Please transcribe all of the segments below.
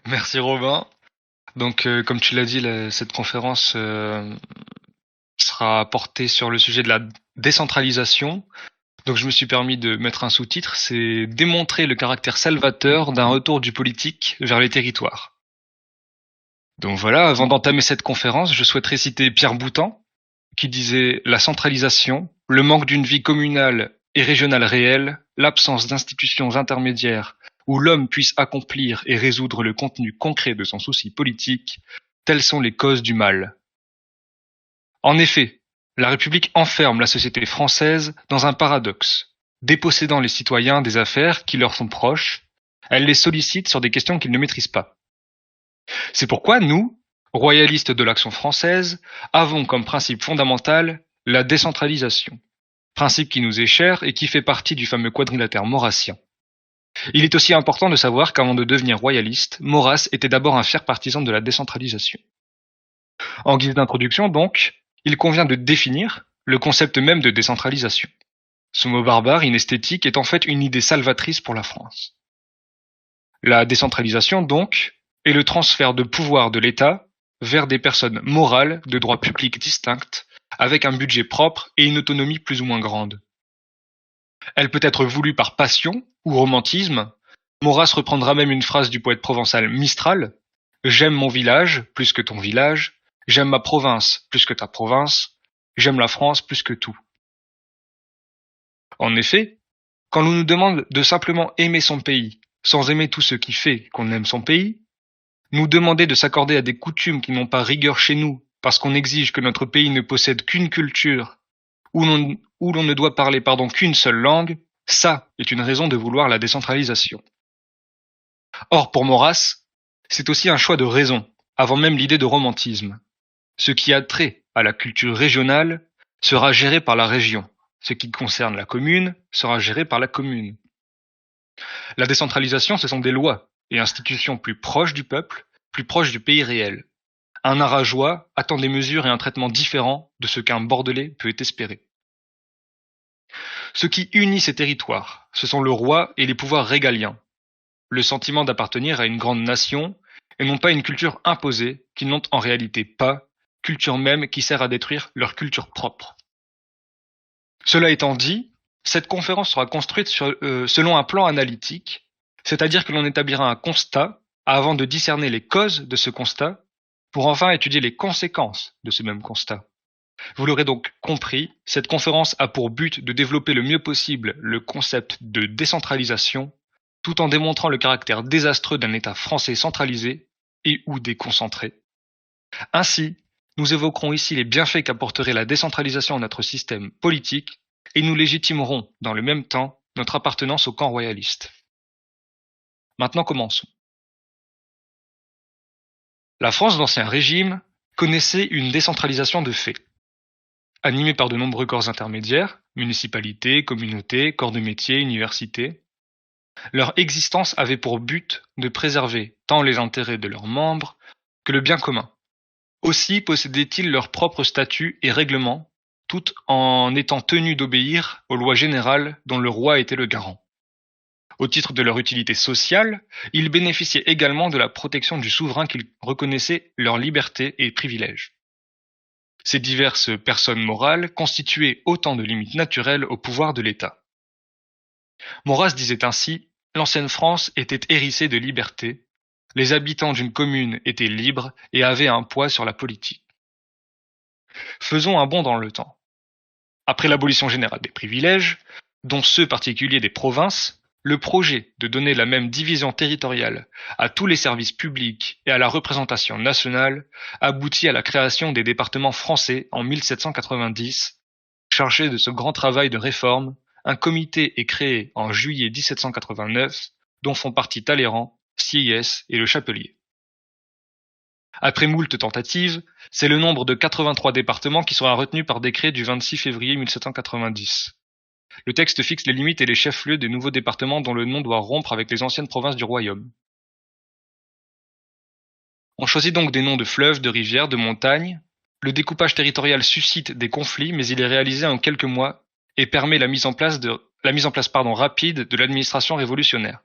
Merci Robin. Comme tu l'as dit, cette conférence sera portée sur le sujet de la décentralisation. Donc, je me suis permis de mettre un sous-titre, c'est démontrer le caractère salvateur d'un retour du politique vers les territoires. Donc voilà, avant d'entamer cette conférence, je souhaiterais citer Pierre Boutan, qui disait la centralisation, le manque d'une vie communale et régionale réelle, l'absence d'institutions intermédiaires où l'homme puisse accomplir et résoudre le contenu concret de son souci politique, telles sont les causes du mal. En effet, la République enferme la société française dans un paradoxe. Dépossédant les citoyens des affaires qui leur sont proches, elle les sollicite sur des questions qu'ils ne maîtrisent pas. C'est pourquoi nous, royalistes de l'Action française, avons comme principe fondamental la décentralisation, principe qui nous est cher et qui fait partie du fameux quadrilatère maurassien. Il est aussi important de savoir qu'avant de devenir royaliste, Maurras était d'abord un fier partisan de la décentralisation. En guise d'introduction, donc, il convient de définir le concept même de décentralisation. Ce mot barbare, inesthétique, est en fait une idée salvatrice pour la France. La décentralisation, donc, est le transfert de pouvoir de l'État vers des personnes morales de droit public distinctes, avec un budget propre et une autonomie plus ou moins grande. Elle peut être voulue par passion ou romantisme. Maurras reprendra même une phrase du poète provençal Mistral: « J'aime mon village plus que ton village, j'aime ma province plus que ta province, j'aime la France plus que tout. » En effet, quand l'on nous demande de simplement aimer son pays, sans aimer tout ce qui fait qu'on aime son pays, nous demander de s'accorder à des coutumes qui n'ont pas rigueur chez nous, parce qu'on exige que notre pays ne possède qu'une culture, où l'on ne doit parler qu'une seule langue, ça est une raison de vouloir la décentralisation. Or, pour Maurras, c'est aussi un choix de raison, avant même l'idée de romantisme. Ce qui a trait à la culture régionale sera géré par la région. Ce qui concerne la commune sera géré par la commune. La décentralisation, ce sont des lois et institutions plus proches du peuple, plus proches du pays réel. Un Arageois attend des mesures et un traitement différents de ce qu'un Bordelais peut espérer. Ce qui unit ces territoires, ce sont le roi et les pouvoirs régaliens, le sentiment d'appartenir à une grande nation et non pas une culture imposée qu'ils n'ont en réalité pas, culture même qui sert à détruire leur culture propre. Cela étant dit, cette conférence sera construite selon un plan analytique, c'est-à-dire que l'on établira un constat avant de discerner les causes de ce constat, pour enfin étudier les conséquences de ce même constat. Vous l'aurez donc compris, cette conférence a pour but de développer le mieux possible le concept de décentralisation, tout en démontrant le caractère désastreux d'un État français centralisé et ou déconcentré. Ainsi, nous évoquerons ici les bienfaits qu'apporterait la décentralisation à notre système politique et nous légitimerons, dans le même temps, notre appartenance au camp royaliste. Maintenant, commençons. La France d'Ancien Régime connaissait une décentralisation de fait. Animée par de nombreux corps intermédiaires, municipalités, communautés, corps de métier, universités, leur existence avait pour but de préserver tant les intérêts de leurs membres que le bien commun. Aussi possédaient-ils leur propre statut et règlements, tout en étant tenus d'obéir aux lois générales dont le roi était le garant. Au titre de leur utilité sociale, ils bénéficiaient également de la protection du souverain qu'ils reconnaissait leurs libertés et privilèges. Ces diverses personnes morales constituaient autant de limites naturelles au pouvoir de l'État. Maurras disait ainsi: « L'ancienne France était hérissée de liberté, les habitants d'une commune étaient libres et avaient un poids sur la politique. » Faisons un bond dans le temps. Après l'abolition générale des privilèges, dont ceux particuliers des provinces, le projet de donner la même division territoriale à tous les services publics et à la représentation nationale aboutit à la création des départements français en 1790. Chargé de ce grand travail de réforme, un comité est créé en juillet 1789, dont font partie Talleyrand, Sieyès et Le Chapelier. Après moult tentatives, c'est le nombre de 83 départements qui sera retenu par décret du 26 février 1790. Le texte fixe les limites et les chefs-lieux des nouveaux départements dont le nom doit rompre avec les anciennes provinces du royaume. On choisit donc des noms de fleuves, de rivières, de montagnes. Le découpage territorial suscite des conflits, mais il est réalisé en quelques mois et permet la mise en place rapide de l'administration révolutionnaire.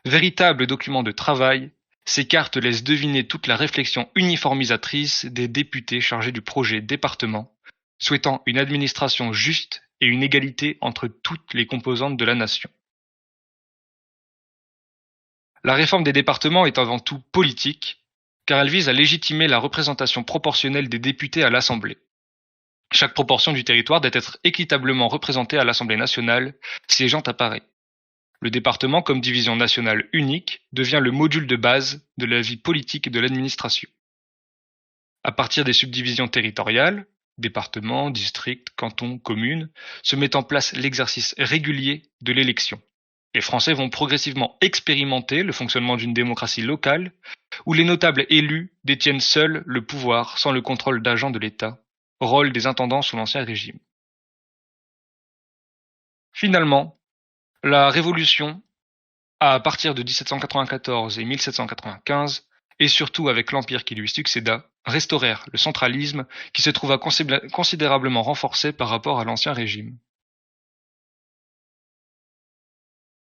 Véritable document de travail, ces cartes laissent deviner toute la réflexion uniformisatrice des députés chargés du projet département, souhaitant une administration juste et une égalité entre toutes les composantes de la nation. La réforme des départements est avant tout politique, car elle vise à légitimer la représentation proportionnelle des députés à l'Assemblée. Chaque proportion du territoire doit être équitablement représentée à l'Assemblée nationale, siégeant à Paris. Le département, comme division nationale unique, devient le module de base de la vie politique de l'administration. À partir des subdivisions territoriales, départements, districts, cantons, communes, se met en place l'exercice régulier de l'élection. Les Français vont progressivement expérimenter le fonctionnement d'une démocratie locale, où les notables élus détiennent seuls le pouvoir sans le contrôle d'agents de l'État, rôle des intendants sous l'Ancien Régime. Finalement, la Révolution, à partir de 1794 et 1795, et surtout avec l'Empire qui lui succéda, restaurèrent le centralisme qui se trouva considérablement renforcé par rapport à l'Ancien Régime.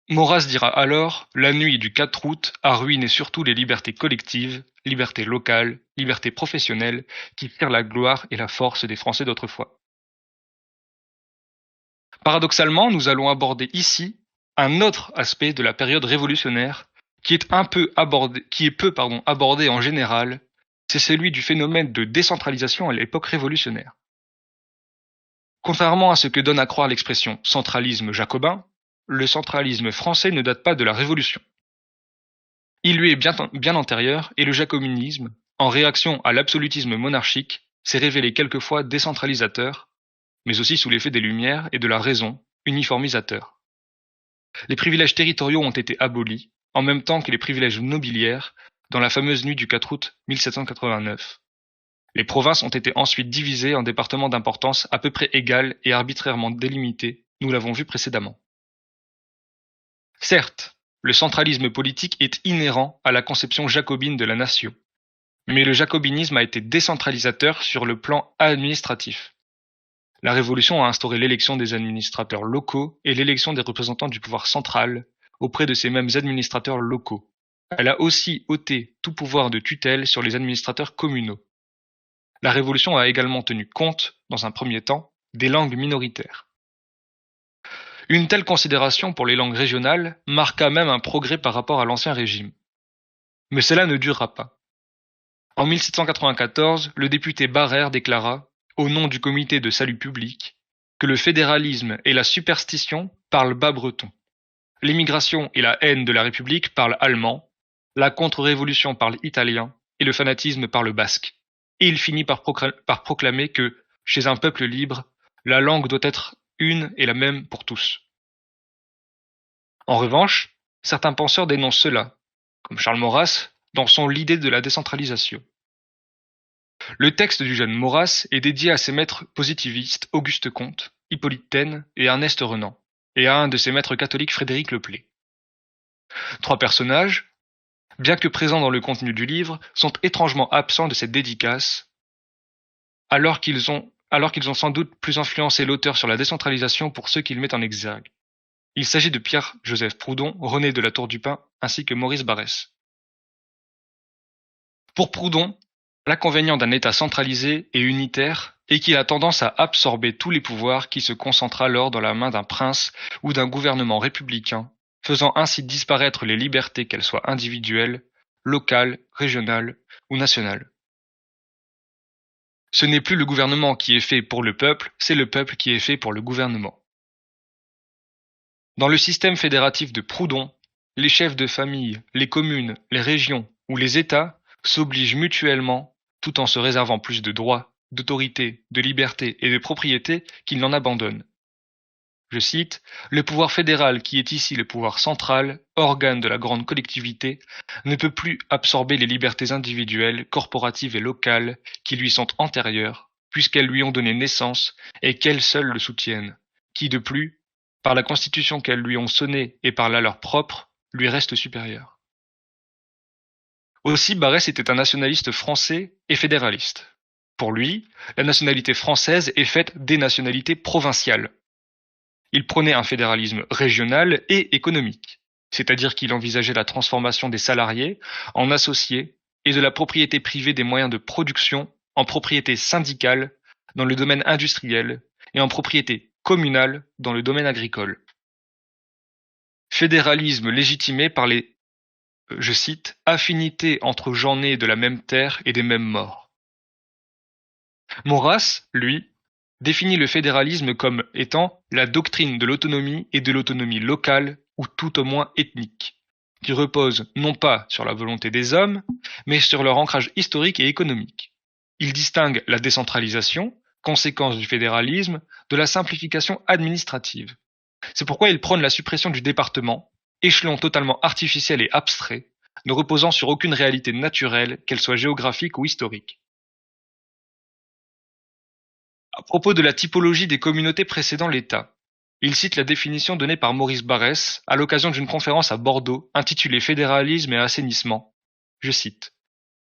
Maurras dira alors: la nuit du 4 août a ruiné surtout les libertés collectives, libertés locales, libertés professionnelles, qui firent la gloire et la force des Français d'autrefois. Paradoxalement, nous allons aborder ici un autre aspect de la période révolutionnaire qui est peu abordé en général, c'est celui du phénomène de décentralisation à l'époque révolutionnaire. Contrairement à ce que donne à croire l'expression centralisme jacobin, le centralisme français ne date pas de la Révolution. Il lui est bien antérieur et le jacobinisme, en réaction à l'absolutisme monarchique, s'est révélé quelquefois décentralisateur, mais aussi sous l'effet des Lumières et de la raison, uniformisateur. Les privilèges territoriaux ont été abolis, en même temps que les privilèges nobiliaires, dans la fameuse nuit du 4 août 1789. Les provinces ont été ensuite divisées en départements d'importance à peu près égale et arbitrairement délimités, nous l'avons vu précédemment. Certes, le centralisme politique est inhérent à la conception jacobine de la nation, mais le jacobinisme a été décentralisateur sur le plan administratif. La Révolution a instauré l'élection des administrateurs locaux et l'élection des représentants du pouvoir central auprès de ces mêmes administrateurs locaux. Elle a aussi ôté tout pouvoir de tutelle sur les administrateurs communaux. La Révolution a également tenu compte, dans un premier temps, des langues minoritaires. Une telle considération pour les langues régionales marqua même un progrès par rapport à l'Ancien Régime. Mais cela ne durera pas. En 1794, le député Barrère déclara, au nom du Comité de salut public, que le fédéralisme et la superstition parlent bas breton. L'émigration et la haine de la République parlent allemand, la contre-révolution parle italien et le fanatisme parle basque. Et il finit par proclamer que, chez un peuple libre, la langue doit être une et la même pour tous. En revanche, certains penseurs dénoncent cela, comme Charles Maurras, dans son L'idée de la décentralisation. Le texte du jeune Maurras est dédié à ses maîtres positivistes Auguste Comte, Hippolyte Taine et Ernest Renan, et à un de ses maîtres catholiques Frédéric Leplé. Trois personnages, bien que présents dans le contenu du livre, sont étrangement absents de cette dédicace, alors qu'ils ont sans doute plus influencé l'auteur sur la décentralisation pour ceux qu'il met en exergue. Il s'agit de Pierre-Joseph Proudhon, René de la Tour du Pin, ainsi que Maurice Barrès. Pour Proudhon, l'inconvénient d'un État centralisé et unitaire est qu'il a tendance à absorber tous les pouvoirs qui se concentrent alors dans la main d'un prince ou d'un gouvernement républicain, faisant ainsi disparaître les libertés qu'elles soient individuelles, locales, régionales ou nationales. Ce n'est plus le gouvernement qui est fait pour le peuple, c'est le peuple qui est fait pour le gouvernement. Dans le système fédératif de Proudhon, les chefs de famille, les communes, les régions ou les États s'obligent mutuellement, tout en se réservant plus de droits, d'autorité, de liberté et de propriété qu'ils n'en abandonnent. Je cite, « Le pouvoir fédéral, qui est ici le pouvoir central, organe de la grande collectivité, ne peut plus absorber les libertés individuelles, corporatives et locales qui lui sont antérieures, puisqu'elles lui ont donné naissance et qu'elles seules le soutiennent, qui de plus, par la constitution qu'elles lui ont sonnée et par la leur propre, lui reste supérieure. » Aussi, Barrès était un nationaliste français et fédéraliste. Pour lui, la nationalité française est faite des nationalités provinciales. Il prônait un fédéralisme régional et économique. c'est-à-dire qu'il envisageait la transformation des salariés en associés et de la propriété privée des moyens de production en propriété syndicale dans le domaine industriel et en propriété communale dans le domaine agricole. Fédéralisme légitimé par les, je cite, affinités entre gens nés de la même terre et des mêmes morts. Maurras, lui, définit le fédéralisme comme étant la doctrine de l'autonomie et de l'autonomie locale ou tout au moins ethnique, qui repose non pas sur la volonté des hommes, mais sur leur ancrage historique et économique. Il distingue la décentralisation, conséquence du fédéralisme, de la simplification administrative. C'est pourquoi il prône la suppression du département, échelon totalement artificiel et abstrait, ne reposant sur aucune réalité naturelle, qu'elle soit géographique ou historique. À propos de la typologie des communautés précédant l'État, il cite la définition donnée par Maurice Barrès à l'occasion d'une conférence à Bordeaux intitulée Fédéralisme et assainissement. Je cite.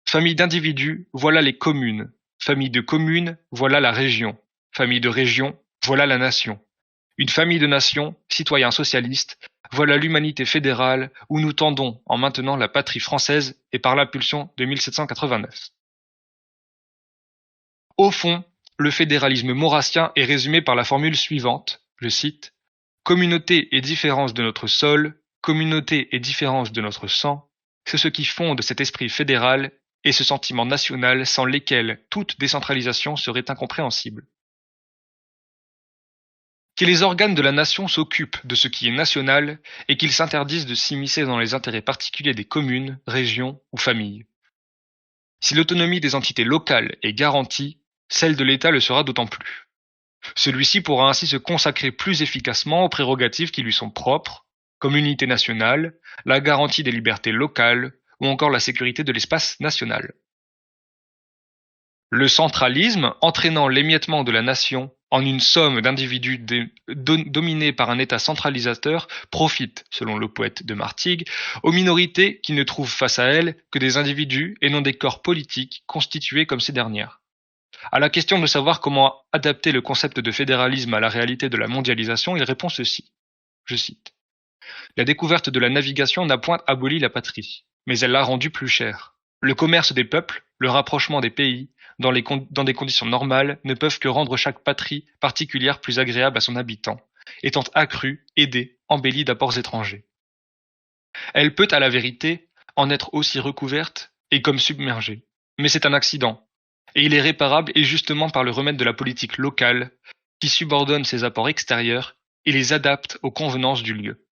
Famille d'individus, voilà les communes. Famille de communes, voilà la région. Famille de région, voilà la nation. Une famille de nations, citoyens socialistes, voilà l'humanité fédérale où nous tendons en maintenant la patrie française et par l'impulsion de 1789. Au fond, le fédéralisme maurrassien est résumé par la formule suivante, je cite, « Communauté et différence de notre sol, communauté et différence de notre sang, c'est ce qui fonde cet esprit fédéral et ce sentiment national sans lesquels toute décentralisation serait incompréhensible. » Que les organes de la nation s'occupent de ce qui est national et qu'ils s'interdisent de s'immiscer dans les intérêts particuliers des communes, régions ou familles. Si l'autonomie des entités locales est garantie, celle de l'État le sera d'autant plus. Celui-ci pourra ainsi se consacrer plus efficacement aux prérogatives qui lui sont propres, comme l'unité nationale, la garantie des libertés locales ou encore la sécurité de l'espace national. Le centralisme, entraînant l'émiettement de la nation en une somme d'individus dominés par un État centralisateur, profite, selon le poète de Martigues, aux minorités qui ne trouvent face à elles que des individus et non des corps politiques constitués comme ces dernières. À la question de savoir comment adapter le concept de fédéralisme à la réalité de la mondialisation, il répond ceci. Je cite. La découverte de la navigation n'a point aboli la patrie, mais elle l'a rendue plus chère. Le commerce des peuples, le rapprochement des pays, dans des conditions normales, ne peuvent que rendre chaque patrie particulière plus agréable à son habitant, étant accrue, aidée, embellie d'apports étrangers. Elle peut, à la vérité, en être aussi recouverte et comme submergée. Mais c'est un accident, et il est réparable et justement par le remède de la politique locale, qui subordonne ses apports extérieurs et les adapte aux convenances du lieu.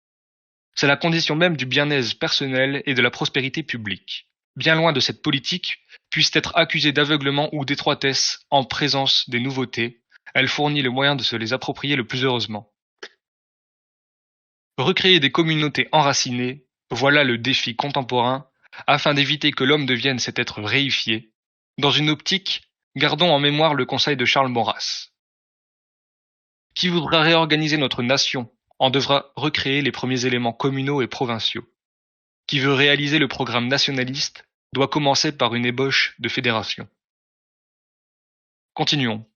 C'est la condition même du bien-être personnel et de la prospérité publique. Bien loin de cette politique, puisse être accusée d'aveuglement ou d'étroitesse en présence des nouveautés, elle fournit le moyen de se les approprier le plus heureusement. Recréer des communautés enracinées, voilà le défi contemporain, afin d'éviter que l'homme devienne cet être réifié. Dans une optique, gardons en mémoire le conseil de Charles Maurras. Qui voudra réorganiser notre nation en devra recréer les premiers éléments communaux et provinciaux. Qui veut réaliser le programme nationaliste doit commencer par une ébauche de fédération. Continuons.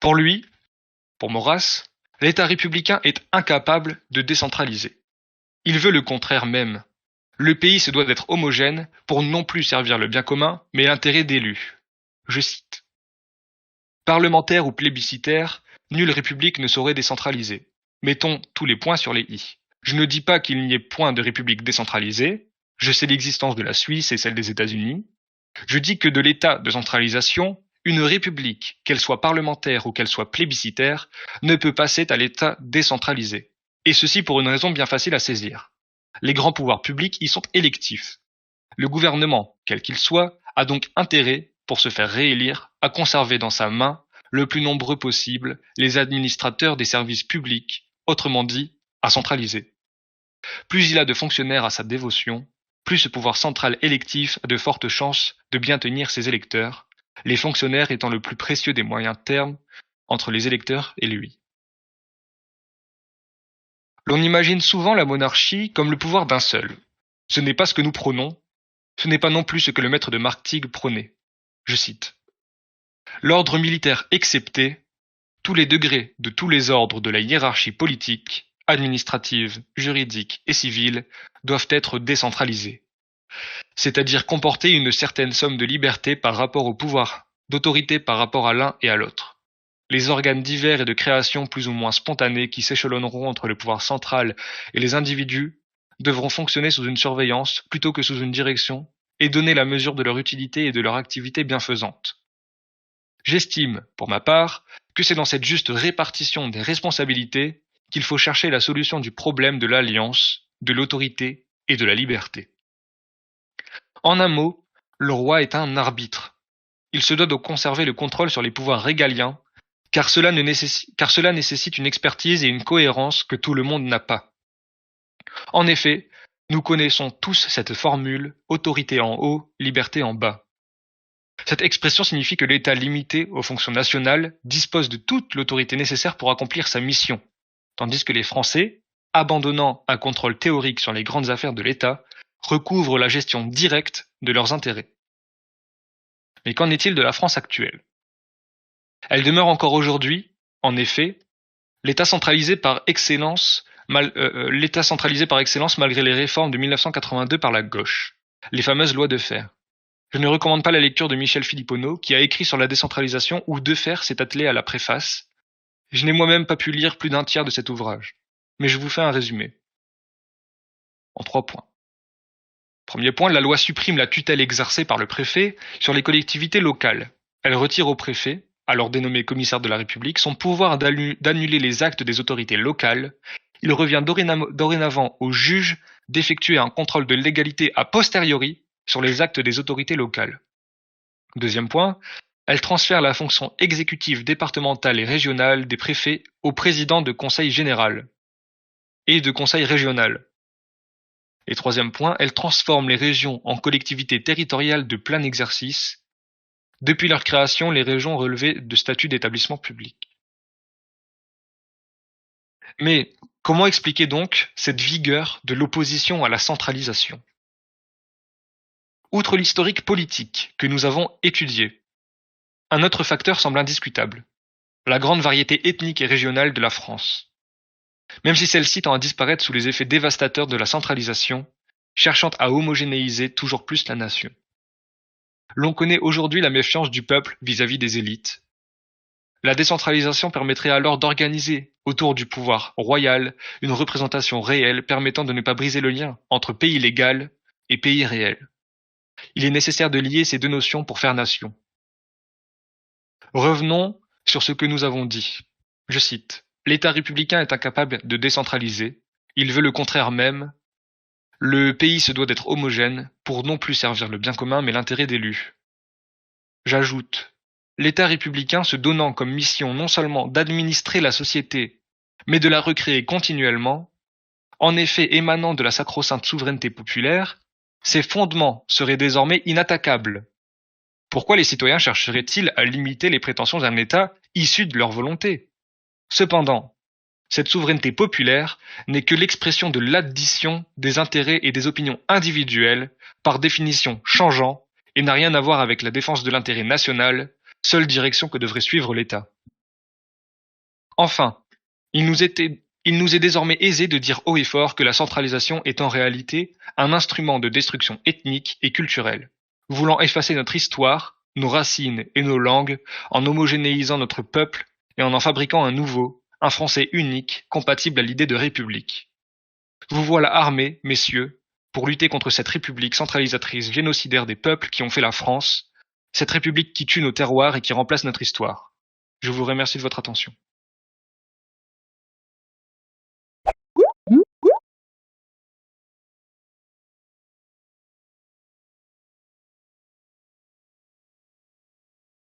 Pour lui, pour Maurras, l'État républicain est incapable de décentraliser. Il veut le contraire même. Le pays se doit d'être homogène pour non plus servir le bien commun, mais l'intérêt d'élus. Je cite. Parlementaire ou plébiscitaire, nulle république ne saurait décentraliser. Mettons tous les points sur les i. Je ne dis pas qu'il n'y ait point de république décentralisée. Je sais l'existence de la Suisse et celle des États-Unis. Je dis que de l'état de centralisation, une république, qu'elle soit parlementaire ou qu'elle soit plébiscitaire, ne peut passer à l'état décentralisé. Et ceci pour une raison bien facile à saisir. Les grands pouvoirs publics y sont électifs. Le gouvernement, quel qu'il soit, a donc intérêt, pour se faire réélire, à conserver dans sa main, le plus nombreux possible, les administrateurs des services publics, autrement dit, à centraliser. Plus il a de fonctionnaires à sa dévotion, plus ce pouvoir central électif a de fortes chances de bien tenir ses électeurs, les fonctionnaires étant le plus précieux des moyens de terme entre les électeurs et lui. L'on imagine souvent la monarchie comme le pouvoir d'un seul. Ce n'est pas ce que nous prônons, ce n'est pas non plus ce que le maître de Martigues prônait. Je cite. L'ordre militaire excepté, tous les degrés de tous les ordres de la hiérarchie politique, administratives, juridiques et civiles, doivent être décentralisées, c'est-à-dire comporter une certaine somme de liberté par rapport au pouvoir, d'autorité par rapport à l'un et à l'autre. Les organes divers et de création plus ou moins spontanés qui s'échelonneront entre le pouvoir central et les individus devront fonctionner sous une surveillance plutôt que sous une direction et donner la mesure de leur utilité et de leur activité bienfaisante. J'estime, pour ma part, que c'est dans cette juste répartition des responsabilités qu'il faut chercher la solution du problème de l'alliance, de l'autorité et de la liberté. En un mot, le roi est un arbitre. Il se doit de conserver le contrôle sur les pouvoirs régaliens, car cela nécessite une expertise et une cohérence que tout le monde n'a pas. En effet, nous connaissons tous cette formule « autorité en haut, liberté en bas ». Cette expression signifie que l'État limité aux fonctions nationales dispose de toute l'autorité nécessaire pour accomplir sa mission, tandis que les Français, abandonnant un contrôle théorique sur les grandes affaires de l'État, recouvrent la gestion directe de leurs intérêts. Mais qu'en est-il de la France actuelle ? Elle demeure encore aujourd'hui, en effet, l'État centralisé par excellence malgré les réformes de 1982 par la gauche, les fameuses lois de fer. Je ne recommande pas la lecture de Michel Philipponneau, qui a écrit sur la décentralisation où Defer s'est attelé à la préface. Je n'ai moi-même pas pu lire plus d'un tiers de cet ouvrage, mais je vous fais un résumé. En 3 points. Premier point, la loi supprime la tutelle exercée par le préfet sur les collectivités locales. Elle retire au préfet, alors dénommé commissaire de la République, son pouvoir d'annuler les actes des autorités locales. Il revient dorénavant au juge d'effectuer un contrôle de légalité a posteriori sur les actes des autorités locales. Deuxième point, elle transfère la fonction exécutive départementale et régionale des préfets au président de conseil général et de conseil régional. Et troisième point, elle transforme les régions en collectivités territoriales de plein exercice. Depuis leur création, les régions relevaient de statut d'établissement public. Mais comment expliquer donc cette vigueur de l'opposition à la centralisation ? Outre l'historique politique que nous avons étudié, un autre facteur semble indiscutable, la grande variété ethnique et régionale de la France. Même si celle-ci tend à disparaître sous les effets dévastateurs de la centralisation, cherchant à homogénéiser toujours plus la nation. L'on connaît aujourd'hui la méfiance du peuple vis-à-vis des élites. La décentralisation permettrait alors d'organiser, autour du pouvoir royal, une représentation réelle permettant de ne pas briser le lien entre pays légal et pays réel. Il est nécessaire de lier ces deux notions pour faire nation. Revenons sur ce que nous avons dit. Je cite, « L'État républicain est incapable de décentraliser. Il veut le contraire même. Le pays se doit d'être homogène pour non plus servir le bien commun mais l'intérêt d'élus. » J'ajoute, l'État républicain se donnant comme mission non seulement d'administrer la société, mais de la recréer continuellement, en effet émanant de la sacro-sainte souveraineté populaire, ses fondements seraient désormais inattaquables. Pourquoi les citoyens chercheraient-ils à limiter les prétentions d'un État issu de leur volonté ? Cependant, cette souveraineté populaire n'est que l'expression de l'addition des intérêts et des opinions individuelles, par définition changeant, et n'a rien à voir avec la défense de l'intérêt national, seule direction que devrait suivre l'État. Enfin, il nous est désormais aisé de dire haut et fort que la centralisation est en réalité un instrument de destruction ethnique et culturelle, voulant effacer notre histoire, nos racines et nos langues, en homogénéisant notre peuple et en fabriquant un nouveau, un français unique, compatible à l'idée de république. Vous voilà armés, messieurs, pour lutter contre cette république centralisatrice génocidaire des peuples qui ont fait la France, cette république qui tue nos terroirs et qui remplace notre histoire. Je vous remercie de votre attention.